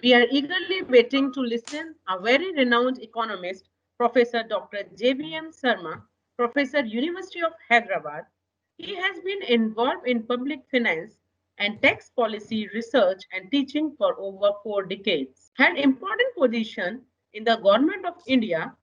We are eagerly waiting to listen a very renowned economist, Professor Dr. JVM Sarma, Professor University of Hyderabad. He has been involved in public finance and tax policy research and teaching for over 4 decades. Had important position in the government of India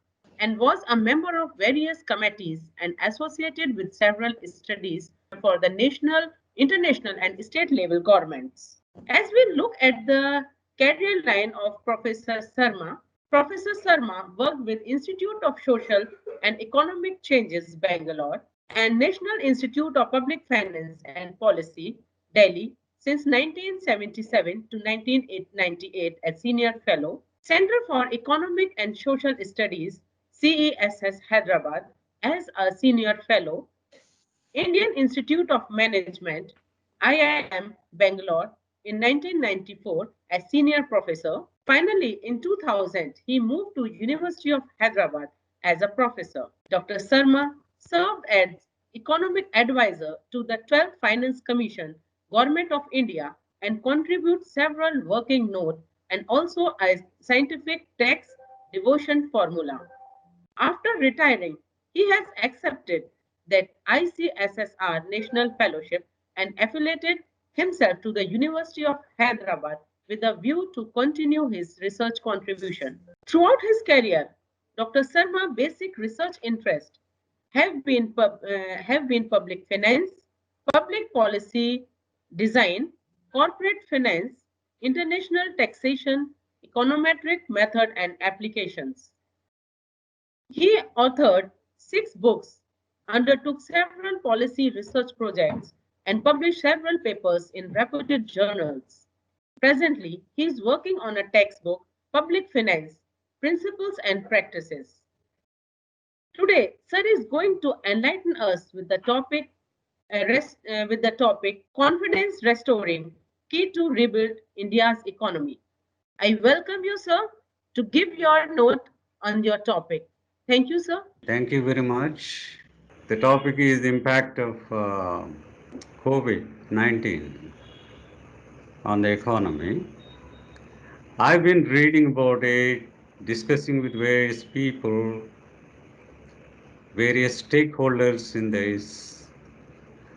and was a member of various committees and associated with several studies for the national, international, and state level governments. As we look at the career line of Professor Sarma worked with Institute of Social and Economic Changes, Bangalore, and National Institute of Public Finance and Policy, Delhi, since 1977 to 1998 as Senior Fellow, Center for Economic and Social Studies, CESS Hyderabad, as a Senior Fellow, Indian Institute of Management, IIM Bangalore in 1994 as senior professor. Finally, in 2000, he moved to University of Hyderabad as a professor. Dr. Sarma served as economic advisor to the 12th Finance Commission, Government of India, and contributes several working notes and also a scientific tax devotion formula. After retiring, he has accepted that ICSSR National Fellowship and affiliated himself to the University of Hyderabad with a view to continue his research contribution. Throughout his career, Dr. Sarma's basic research interests have been public finance, public policy design, corporate finance, international taxation, econometric method and applications. He authored 6 books, undertook several policy research projects, and published several papers in reputed journals. Presently, he is working on a textbook, Public Finance, Principles and Practices. Today, Sir is going to enlighten us with the topic Confidence Restoring, Key to Rebuild India's Economy. I welcome you, sir, to give your note on your topic. Thank you, sir. Thank you very much. The topic is the impact of COVID-19 on the economy. I've been reading about it, discussing with various people, various stakeholders in this,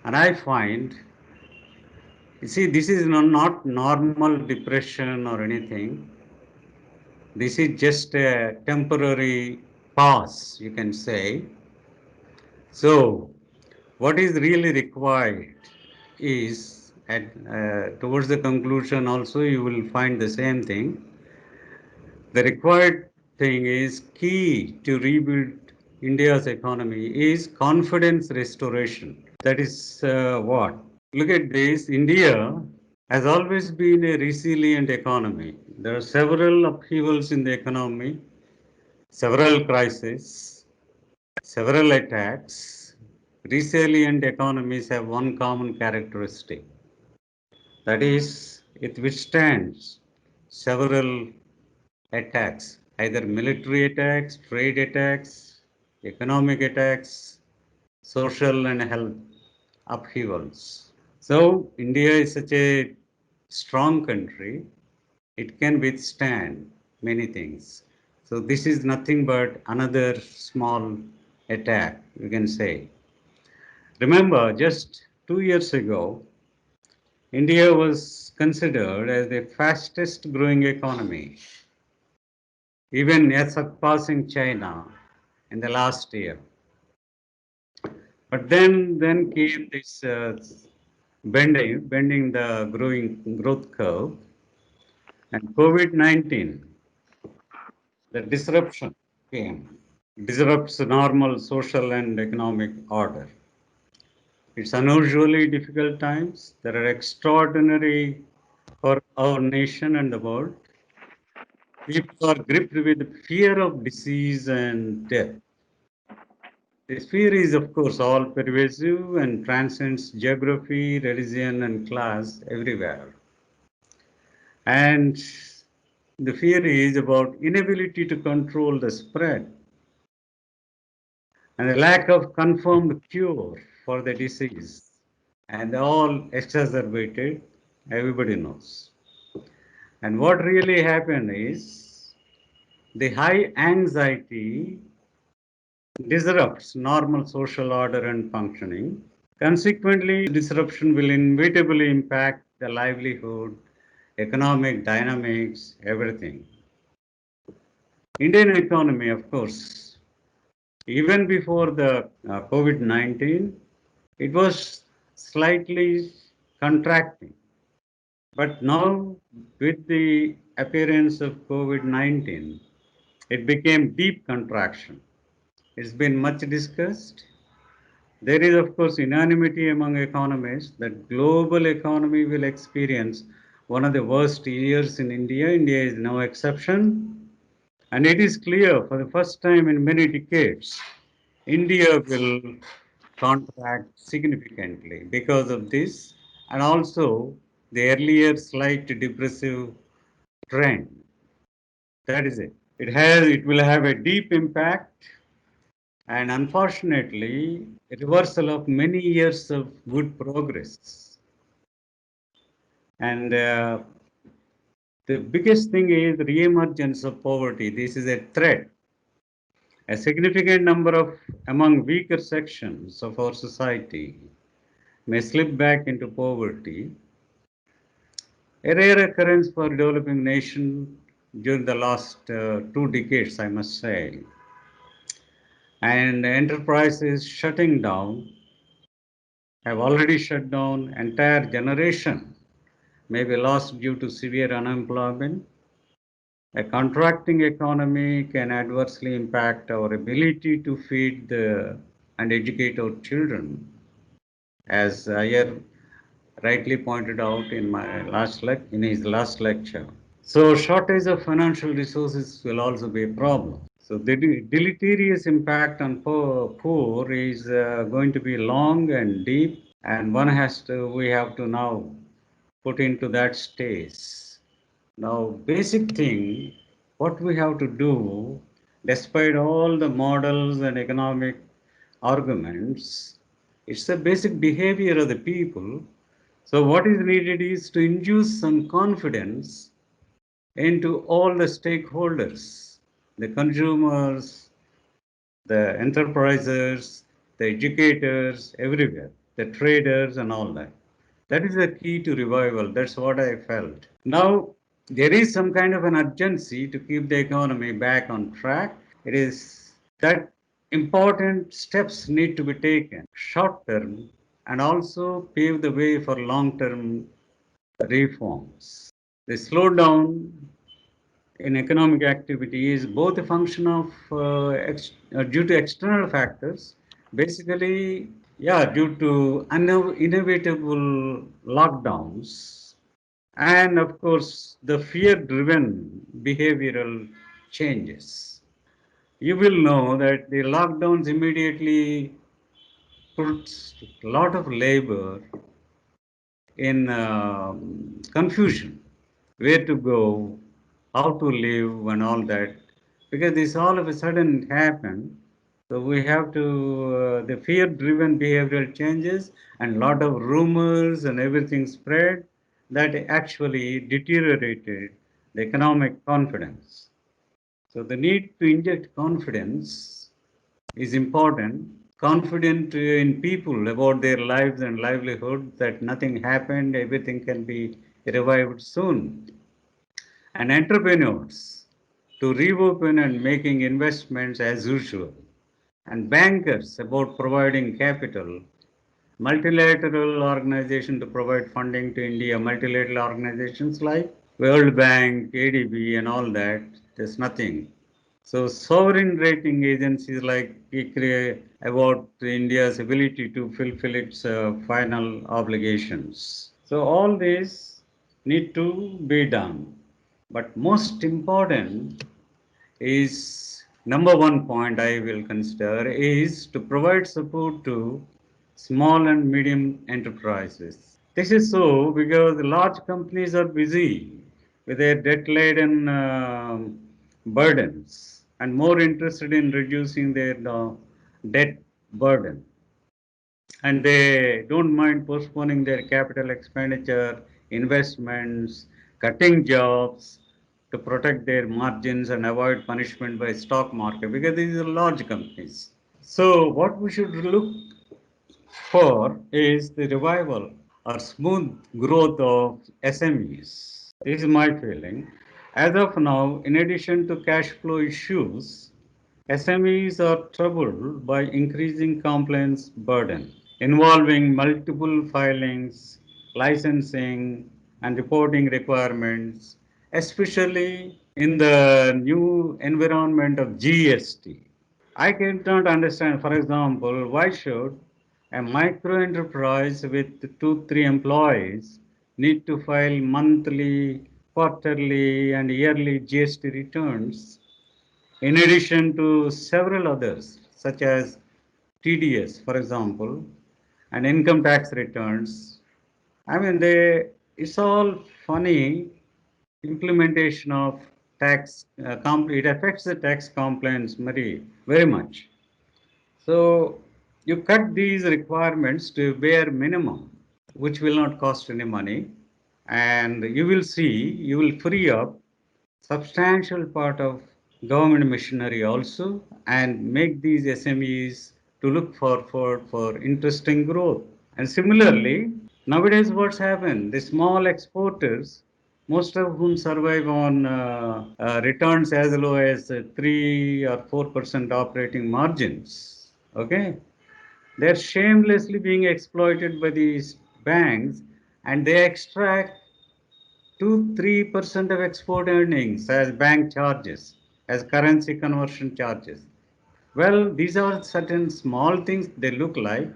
and I find, you see, this is not normal depression or anything. This is just a temporary pause, you can say. So, what is really required is, towards the conclusion also, you will find the same thing. The required thing is key to rebuild India's economy is confidence restoration. That is what? Look at this. India has always been a resilient economy. There are several upheavals in the economy, several crises, several attacks. Resilient economies have one common characteristic. That is, it withstands several attacks, either military attacks, trade attacks, economic attacks, social and health upheavals. So, India is such a strong country, it can withstand many things. So, this is nothing but another small attack, you can say. Remember, just 2 years ago, India was considered as the fastest growing economy, even as surpassing China in the last year. But then came this bending the growth curve, and COVID-19, the disruption came, disrupts normal social and economic order. It's unusually difficult times. There are extraordinary for our nation and the world. People are gripped with fear of disease and death. This fear is, of course, all pervasive and transcends geography, religion, and class everywhere. And the fear is about inability to control the spread and the lack of confirmed cure for the disease. And all exacerbated, everybody knows. And what really happened is the high anxiety disrupts normal social order and functioning. Consequently, disruption will inevitably impact the livelihood, economic dynamics, everything. Indian economy, of course, even before the COVID-19, it was slightly contracting. But now, with the appearance of COVID-19, it became deep contraction. It's been much discussed. There is, of course, unanimity among economists that global economy will experience one of the worst years in India. India is no exception. And it is clear for the first time in many decades, India will contract significantly because of this and also the earlier slight depressive trend. That is it. It will have a deep impact and unfortunately a reversal of many years of good progress. And the biggest thing is reemergence of poverty. This is a threat. A significant number of among weaker sections of our society may slip back into poverty, a rare occurrence for developing nation during the last 2 decades, I must say. And enterprises shutting down have already shut down entire generation may be lost due to severe unemployment. A contracting economy can adversely impact our ability to feed and educate our children, as Ayer rightly pointed out in his last lecture. So shortage of financial resources will also be a problem. So the deleterious impact on poor is going to be long and deep, and we have to now put into that stage. Now, basic thing, what we have to do, despite all the models and economic arguments, it's the basic behavior of the people. So what is needed is to induce some confidence into all the stakeholders, the consumers, the enterprises, the educators, everywhere, the traders and all that. That is the key to revival. That's what I felt. Now, there is some kind of an urgency to keep the economy back on track. It is that important steps need to be taken short term and also pave the way for long term reforms. The slowdown in economic activity is both a function of due to external factors, basically, yeah, due to inevitable lockdowns, and of course, the fear-driven behavioral changes. You will know that the lockdowns immediately puts a lot of labor in confusion, where to go, how to live, and all that. Because this all of a sudden happened, so we have to the fear-driven behavioral changes and lot of rumors and everything spread that actually deteriorated the economic confidence. So the need to inject confidence is important. Confident in people about their lives and livelihood that nothing happened, everything can be revived soon. And entrepreneurs to reopen and making investments as usual. And bankers about providing capital. Multilateral organization to provide funding to India, multilateral organizations like World Bank, ADB, and all that. There's nothing. So sovereign rating agencies like ICRA about India's ability to fulfill its final obligations. So all this need to be done. But most important is number one point I will consider is to provide support to small and medium enterprises. This is so because the large companies are busy with their debt-laden burdens and more interested in reducing their debt burden. And they don't mind postponing their capital expenditure, investments, cutting jobs to protect their margins and avoid punishment by stock market because these are large companies. So what we should look for is the revival or smooth growth of SMEs. This is my feeling. As of now, in addition to cash flow issues, SMEs are troubled by increasing compliance burden involving multiple filings, licensing, and reporting requirements, especially in the new environment of GST. I cannot understand, for example, why should a micro enterprise with two, three employees need to file monthly, quarterly, and yearly GST returns in addition to several others, such as TDS, for example, and income tax returns. I mean, it's all funny implementation of it affects the tax compliance very much. So you cut these requirements to bare minimum, which will not cost any money, and you will free up substantial part of government machinery also and make these SMEs to look for interesting growth. And similarly, nowadays what's happened? The small exporters, most of whom survive on returns as low as 3 or 4% operating margins. Okay, they're shamelessly being exploited by these banks, and they extract 2-3% of export earnings as bank charges, as currency conversion charges. Well, these are certain small things they look like,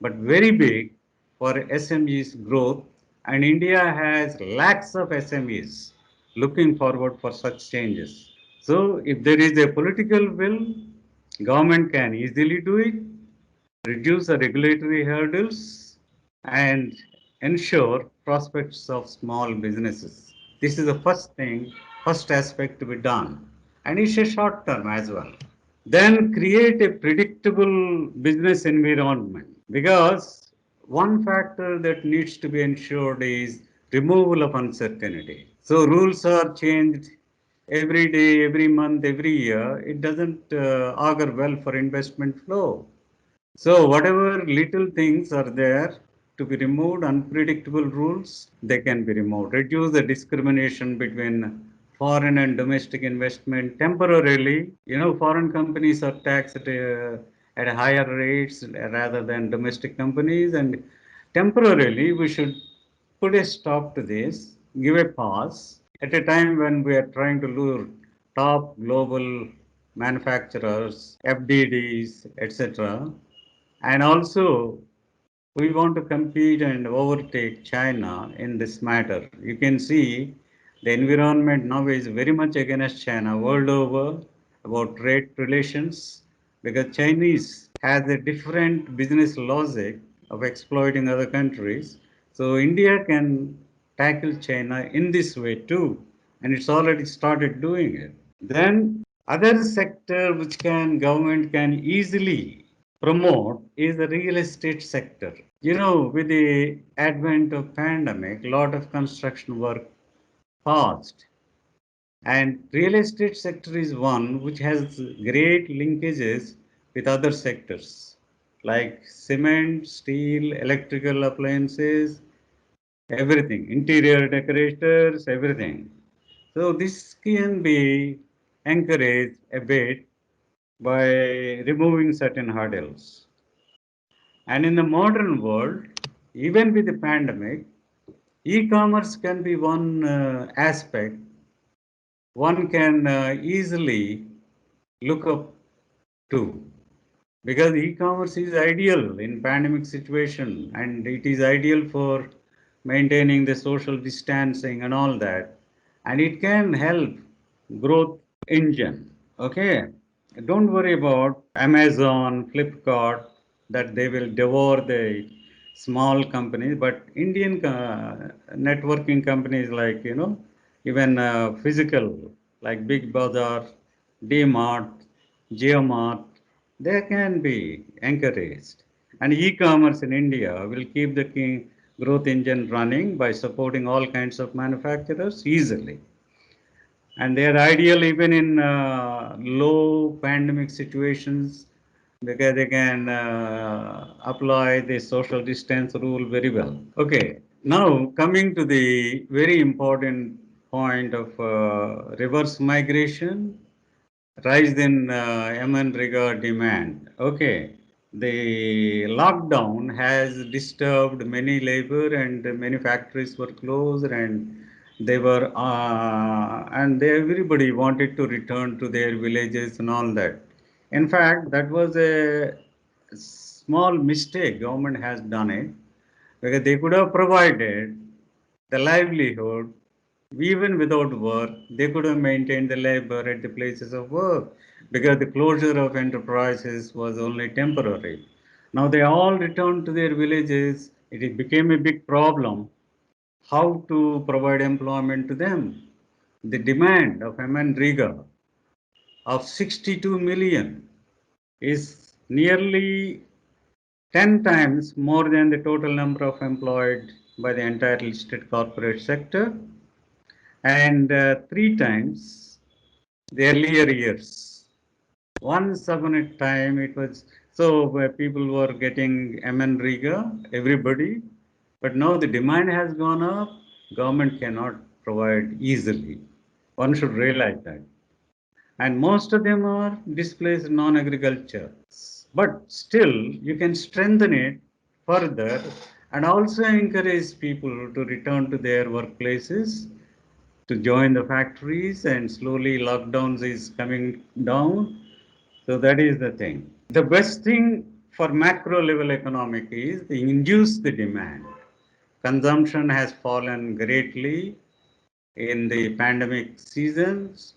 but very big for SMEs growth. And India has lakhs of SMEs looking forward for such changes. So, if there is a political will, government can easily do it, reduce the regulatory hurdles, and ensure prospects of small businesses. This is the first aspect to be done, and it's a short term as well. Then create a predictable business environment because one factor that needs to be ensured is removal of uncertainty. So rules are changed every day, every month, every year. It doesn't augur well for investment flow. So whatever little things are there to be removed, unpredictable rules, they can be removed. Reduce the discrimination between foreign and domestic investment temporarily. Foreign companies are taxed at higher rates rather than domestic companies, and temporarily we should put a stop to this, give a pause at a time when we are trying to lure top global manufacturers, FDDs, etc. And also, we want to compete and overtake China in this matter. You can see the environment now is very much against China world over about trade relations because Chinese has a different business logic of exploiting other countries. So India can tackle China in this way too, and it's already started doing it. Then other sector which can government can easily promote is the real estate sector. With the advent of pandemic, a lot of construction work paused, and real estate sector is one which has great linkages with other sectors like cement, steel, electrical appliances, everything, interior decorators, everything. So this can be encouraged a bit by removing certain hurdles. And in the modern world, even with the pandemic, e-commerce can be one aspect one can easily look up to because e-commerce is ideal in pandemic situation and it is ideal for maintaining the social distancing and all that, and it can help growth engine. Okay, don't worry about Amazon, Flipkart, that they will devour the small companies, but Indian networking companies like even physical like Big Bazaar, DMart, Geomart, they can be encouraged. And e-commerce in India will keep the growth engine running by supporting all kinds of manufacturers easily. And they are ideal even in low pandemic situations because they can apply the social distance rule very well. Okay, now coming to the very important point of reverse migration, rise in MNREGA demand. Okay, the lockdown has disturbed many labor and many factories were closed and they were everybody wanted to return to their villages and all that. In fact, that was a small mistake government has done it because they could have provided the livelihood even without work. They could have maintained the labor at the places of work because the closure of enterprises was only temporary. Now they all returned to their villages. It became a big problem how to provide employment to them. The demand of MNREGA of 62 million is nearly 10 times more than the total number of employed by the entire listed corporate sector and 3 times the earlier years. Once upon a time, it was so people were getting MNREGA, everybody, but now the demand has gone up. Government cannot provide easily. One should realize that. And most of them are displaced non-agriculture. But still, you can strengthen it further and also encourage people to return to their workplaces, to join the factories, and slowly lockdowns is coming down. So that is the thing. The best thing for macro level economic is the induce the demand. Consumption has fallen greatly in the pandemic seasons.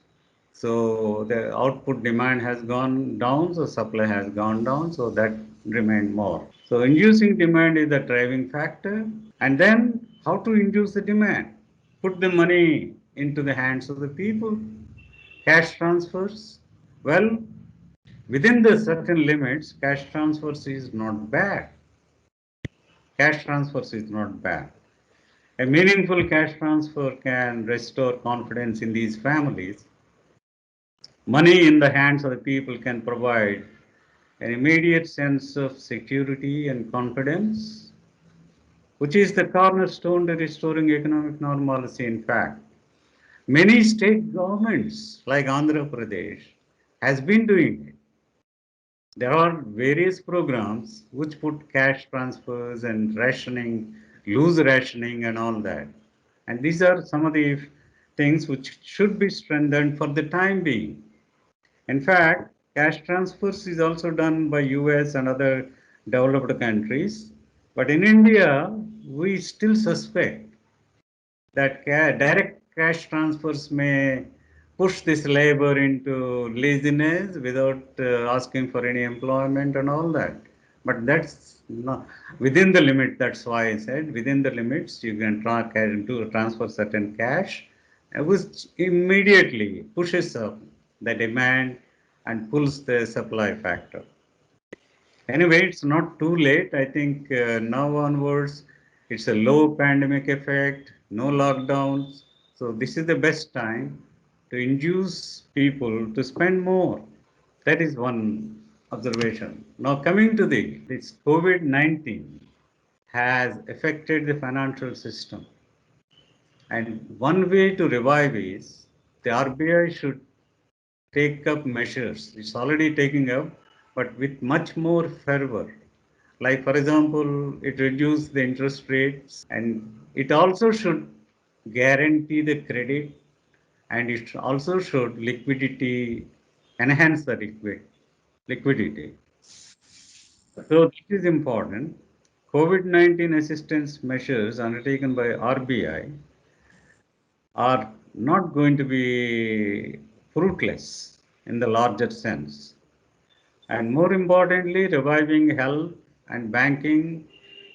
So the output demand has gone down, so supply has gone down, so that remained more. So inducing demand is the driving factor. And then how to induce the demand? Put the money into the hands of the people. Cash transfers. Well, within the certain limits, cash transfers is not bad. Cash transfers is not bad. A meaningful cash transfer can restore confidence in these families. Money in the hands of the people can provide an immediate sense of security and confidence, which is the cornerstone to restoring economic normalcy. In fact, many state governments, like Andhra Pradesh, has been doing it. There are various programs which put cash transfers and rationing, loose rationing, and all that. And these are some of the things which should be strengthened for the time being. In fact, cash transfers is also done by US and other developed countries. But in India, we still suspect that direct cash transfers may push this labor into laziness without asking for any employment and all that. But that's not within the limit. That's why I said within the limits you can do transfer certain cash, which immediately pushes up the demand and pulls the supply factor. Anyway, it's not too late. I think now onwards, it's a low pandemic effect, no lockdowns. So this is the best time to induce people to spend more. That is one observation. Now coming to this COVID-19 has affected the financial system. And one way to revive is the RBI should take up measures. It's already taking up, but with much more fervor. Like, for example, it reduced the interest rates and it also should guarantee the credit and it also should enhance the liquidity. So this is important. COVID-19 assistance measures undertaken by RBI are not going to be fruitless in the larger sense. And more importantly, reviving health and banking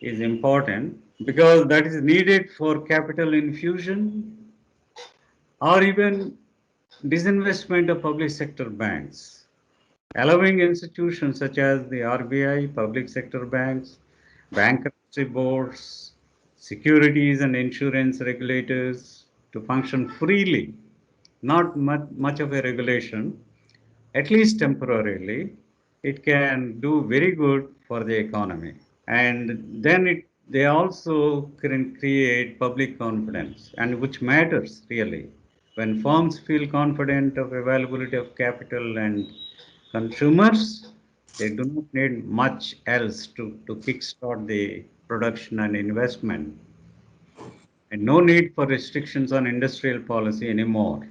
is important because that is needed for capital infusion or even disinvestment of public sector banks, allowing institutions such as the RBI, public sector banks, bankruptcy boards, securities and insurance regulators to function freely, not much of a regulation, at least temporarily, it can do very good for the economy. And then they also can create public confidence, and which matters really. When firms feel confident of availability of capital and consumers, they do not need much else to kickstart the production and investment. And no need for restrictions on industrial policy anymore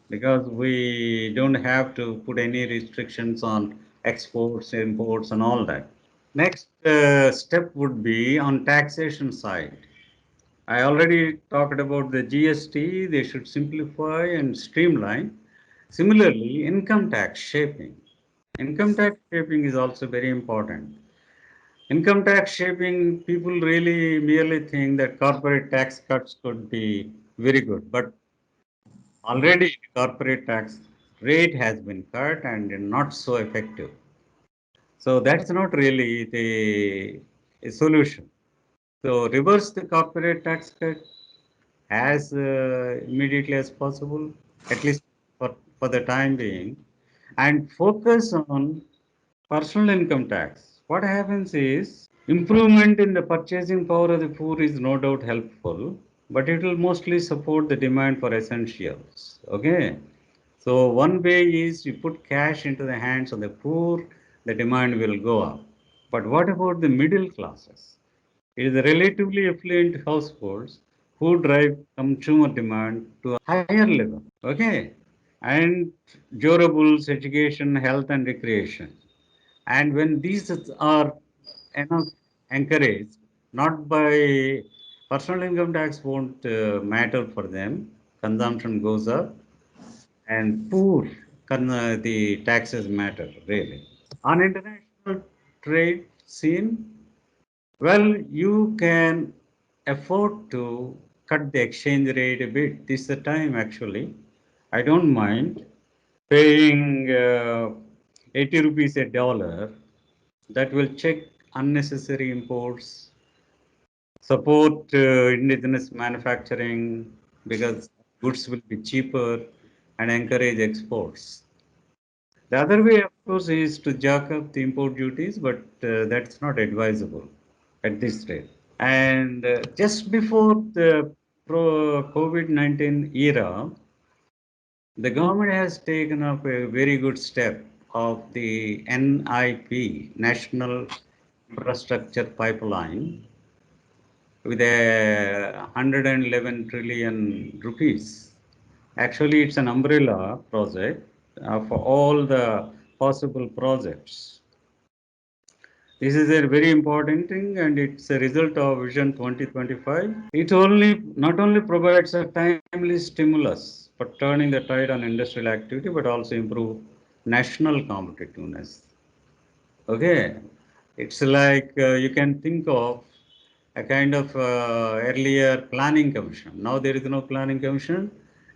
because we don't have to put any restrictions on exports, imports, and all that. Next step would be on taxation side. I already talked about the GST. They should simplify and streamline. Similarly, income tax shaping. Income tax shaping is also very important. Income tax shaping, people really merely think that corporate tax cuts could be very good, but already the corporate tax rate has been cut and not so effective. So that's not really the solution. So reverse the corporate tax cut as immediately as possible, at least for the time being, and focus on personal income tax. What happens is improvement in the purchasing power of the poor is no doubt helpful, but it will mostly support the demand for essentials. Okay. So one way is you put cash into the hands of the poor, the demand will go up. But what about the middle classes? It is the relatively affluent households who drive consumer demand to a higher level. Okay. And durables, education, health, and recreation. And when these are enough encouraged, not by personal income tax won't matter for them, consumption goes up, and poor the taxes matter really. On international trade scene, well, you can afford to cut the exchange rate a bit. This is the time actually. I don't mind paying 80 rupees a dollar. That will check unnecessary imports, support indigenous manufacturing because goods will be cheaper, and encourage exports. The other way, of course, is to jack up the import duties, but that's not advisable at this stage. And just before the COVID-19 era, the government has taken up a very good step of the NIP, National Infrastructure Pipeline, with a 111 trillion rupees. Actually, it's an umbrella project for all the possible projects. This is a very important thing, and it's a result of Vision 2025. It only not only provides a timely stimulus for turning the tide on industrial activity, but also improve national competitiveness. Okay, it's like you can think of a kind of earlier planning commission. Now there is no planning commission,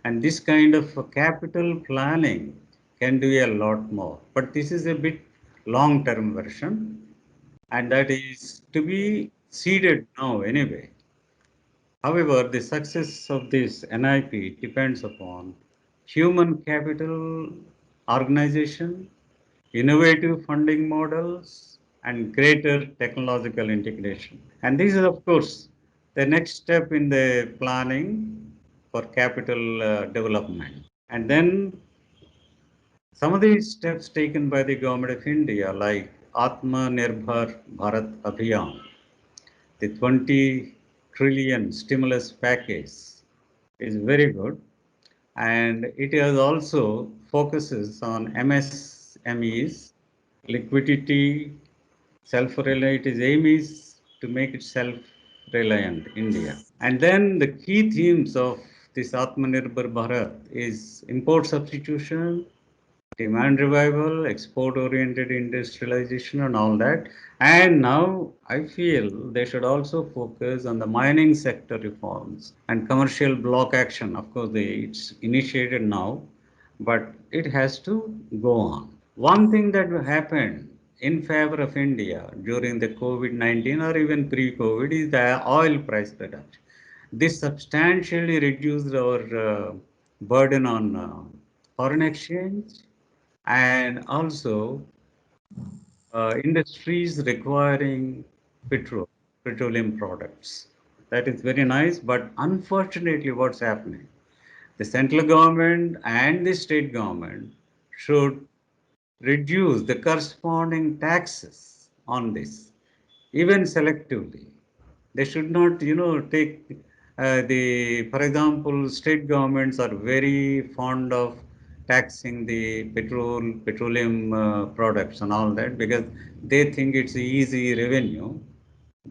and this kind of capital planning can do a lot more. But this is a bit long-term version, and that is to be seeded now anyway. However, the success of this NIP depends upon human capital organization, innovative funding models, and greater technological integration. And this is, of course, the next step in the planning for capital development. And then some of these steps taken by the government of India, like Atma Nirbhar Bharat Abhiyan, the 20 trillion stimulus package is very good. And it has also focuses on MSMEs, liquidity, self-reliant. Its aim is to make it self-reliant India. And then the key themes of this Atmanirbhar Bharat is import substitution, demand revival, export-oriented industrialization, and all that. And now I feel they should also focus on the mining sector reforms and commercial block action. Of course, it's initiated now, but it has to go on. One thing that happened in favor of India during the COVID-19 or even pre-COVID is the oil price reduction. This substantially reduced our burden on foreign exchange and also industries requiring petrol, petroleum products. That is very nice, but unfortunately, what's happening? The central government and the state government should reduce the corresponding taxes on this, even selectively. They should not, take for example, state governments are very fond of taxing the petroleum products and all that because they think it's easy revenue.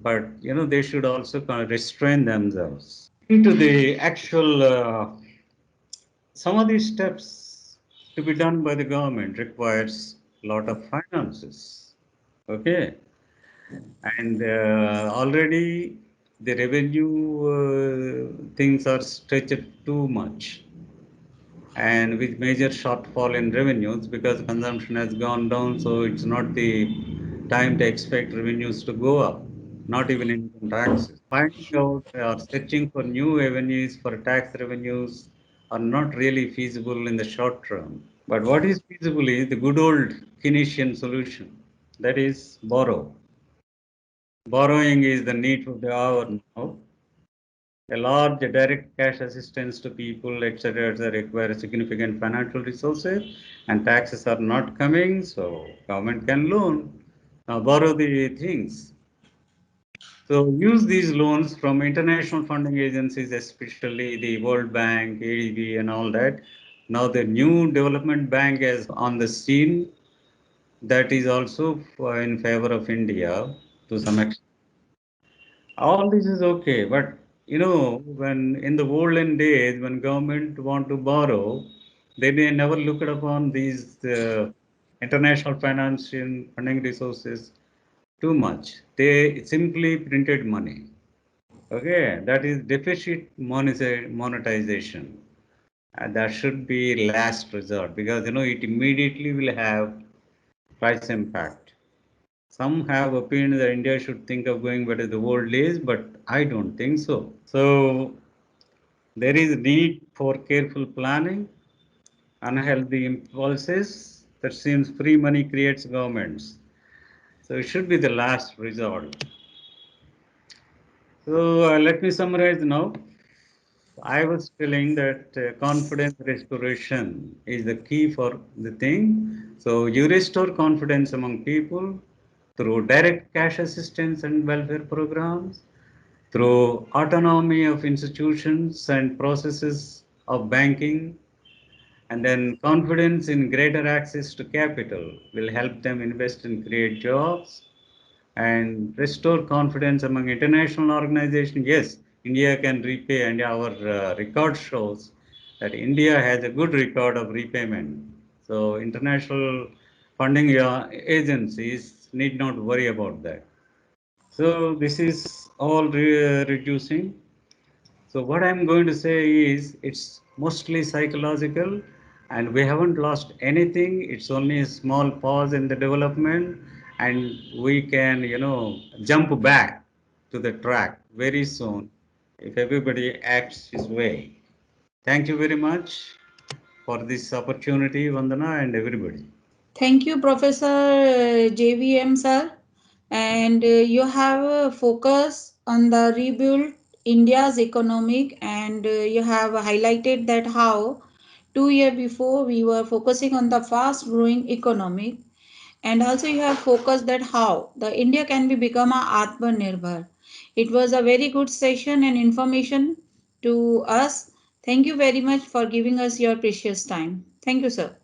But, they should also kind of restrain themselves. Into the actual, some of these steps to be done by the government requires a lot of finances. Okay, and already the revenue things are stretched too much, and with major shortfall in revenues because consumption has gone down, so it's not the time to expect revenues to go up, not even income taxes. Finding out or searching for new avenues for tax revenues are not really feasible in the short term. But what is feasible is the good old Keynesian solution, that is borrow. Borrowing is the need of the hour now. A large direct cash assistance to people, etc., require significant financial resources, and taxes are not coming, so government can loan, borrow the things. So use these loans from international funding agencies, especially the World Bank, ADB, and all that. Now the new development bank is on the scene. That is also in favor of India to some extent. All this is okay, but when in the olden days, when government want to borrow, they never looked upon these international financial funding resources too much. They simply printed money. Okay, that is deficit monetization. And that should be last resort because it immediately will have price impact. Some have opinion that India should think of going back to the old days, but I don't think so. So there is need for careful planning, unhealthy impulses. That seems free money creates governments. So it should be the last resort. So let me summarize now. I was telling that confidence restoration is the key for the thing. So you restore confidence among people through direct cash assistance and welfare programs, through autonomy of institutions and processes of banking, and then confidence in greater access to capital will help them invest and create jobs and restore confidence among international organizations. Yes, India can repay, and our record shows that India has a good record of repayment. So international funding agencies need not worry about that. So this is all reducing. So what I'm going to say is it's mostly psychological and we haven't lost anything. It's only a small pause in the development and we can, jump back to the track very soon if everybody acts his way. Thank you very much for this opportunity, Vandana and everybody. Thank you, Professor JVM, sir. And you have a focus on the rebuild India's economic, and you have highlighted that how 2 years before we were focusing on the fast growing economic, and also you have focused that how the India can be become a Atmanirbhar. It was a very good session and information to us. Thank you very much for giving us your precious time. Thank you, sir.